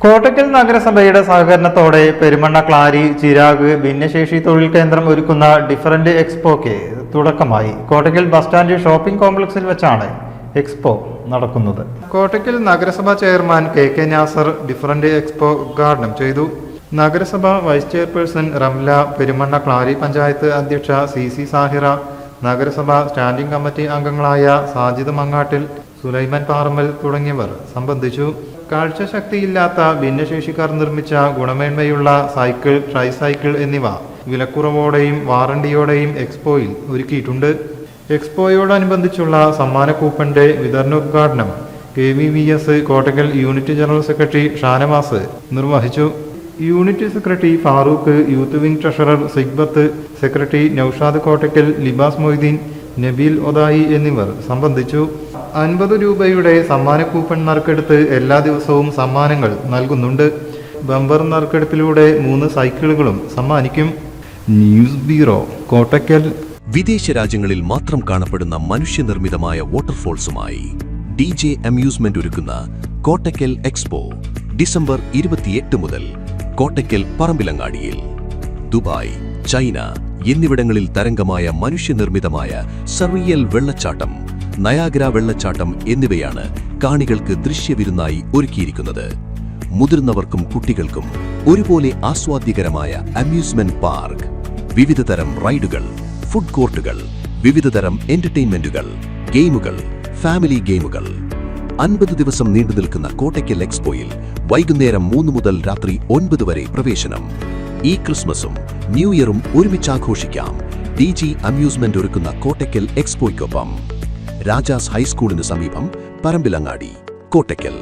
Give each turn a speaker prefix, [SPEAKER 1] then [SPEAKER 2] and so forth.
[SPEAKER 1] കോട്ടക്കൽ നഗരസഭയുടെ സഹകരണത്തോടെ പെരുമണ്ണ ക്ലാരി ചിരാഗ് ഭിന്നശേഷി തൊഴിൽ കേന്ദ്രം ഒരുക്കുന്ന ഡിഫറന്റ് എക്സ്പോയ്ക്ക് തുടക്കമായി. കോട്ടക്കൽ ബസ് സ്റ്റാൻഡ് ഷോപ്പിംഗ് കോംപ്ലക്സിൽ വെച്ചാണ് എക്സ്പോ നടക്കുന്നത്. കോട്ടക്കൽ നഗരസഭാ chairman K Nasar different expo ഉദ്ഘാടനം ചെയ്തു. നഗരസഭ വൈസ് ചെയർപേഴ്സൺ റംല, പെരുമണ്ണ ക്ലാരി പഞ്ചായത്ത് അധ്യക്ഷ CC സാഹിറ, നഗരസഭ സ്റ്റാൻഡിംഗ് കമ്മിറ്റി അംഗങ്ങളായ സാജിദ് മങ്ങാട്ടിൽ, സുലൈമാൻ പാറമ്മൽ തുടങ്ങിയവർ സംബന്ധിച്ചു. കാഴ്ചശക്തിയില്ലാത്ത ഭിന്നശേഷിക്കാർ നിർമ്മിച്ച ഗുണമേന്മയുള്ള സൈക്കിൾ, ട്രൈസൈക്കിൾ എന്നിവ വിലക്കുറവോടെയും വാറണ്ടിയോടെയും എക്സ്പോയിൽ ഒരുക്കിയിട്ടുണ്ട്. എക്സ്പോയോടനുബന്ധിച്ചുള്ള സമ്മാന കൂപ്പന്റെ വിതരണോദ്ഘാടനം KVVS Kottakkal unit general secretary Shanavas നിർവഹിച്ചു. Unit secretary Farooq, youth wing treasurer Sigbath, secretary Noushad Kottakkal, Libas Moideen, Nabeel Odayi എന്നിവർ സംബന്ധിച്ചു. 50 രൂപയുടെ സമ്മാന കൂപ്പൺ നറുക്കെടുത്ത് എല്ലാ ദിവസവും സമ്മാനങ്ങൾ നൽകുന്നുണ്ട്. ബമ്പർ നറുക്കെടുപ്പിലൂടെ 3 സൈക്കിളുകളും സമ്മാനിക്കും. News bureau, Kottakkal.
[SPEAKER 2] വിദേശ രാജ്യങ്ങളിൽ മാത്രം കാണപ്പെടുന്ന മനുഷ്യനിർമ്മിതമായ വാട്ടർഫോൾസുമായി DJ അമ്യൂസ്മെന്റ് ഒരുക്കുന്ന കോട്ടക്കൽ എക്സ്പോ ഡിസംബർ 28 മുതൽ കോട്ടക്കൽ പറമ്പിലങ്ങാടിയിൽ. ദുബായ്, ചൈന എന്നിവിടങ്ങളിൽ തരംഗമായ മനുഷ്യനിർമ്മിതമായ സർറിയൽ വെള്ളച്ചാട്ടം, നയാഗ്ര വെള്ളച്ചാട്ടം എന്നിവയാണ് കാണികൾക്ക് ദൃശ്യവിരുന്നായി ഒരുക്കിയിരിക്കുന്നത്. മുതിർന്നവർക്കും കുട്ടികൾക്കും ഒരുപോലെ ആസ്വാദ്യകരമായ അമ്യൂസ്മെന്റ് പാർക്ക്, വിവിധതരം റൈഡുകൾ, ഫുഡ് കോർട്ടുകൾ, വിവിധതരം എന്റർടൈൻമെന്റുകൾ, ഗെയിമുകൾ, ഫാമിലി ഗെയിമുകൾ. 50 ദിവസം നീണ്ടു നിൽക്കുന്ന കോട്ടക്കൽ എക്സ്പോയിൽ വൈകുന്നേരം 3 മുതൽ രാത്രി 9 വരെ പ്രവേശനം. ഈ ക്രിസ്മസും ന്യൂ ഇയറും ഒരുമിച്ച് ആഘോഷിക്കാം DG അമ്യൂസ്മെന്റ് ഒരുക്കുന്ന കോട്ടക്കൽ എക്സ്പോയ്ക്കൊപ്പം. രാജാസ് ഹൈസ്കൂളിന് സമീപം, പറമ്പിലങ്ങാടി, കോട്ടക്കൽ.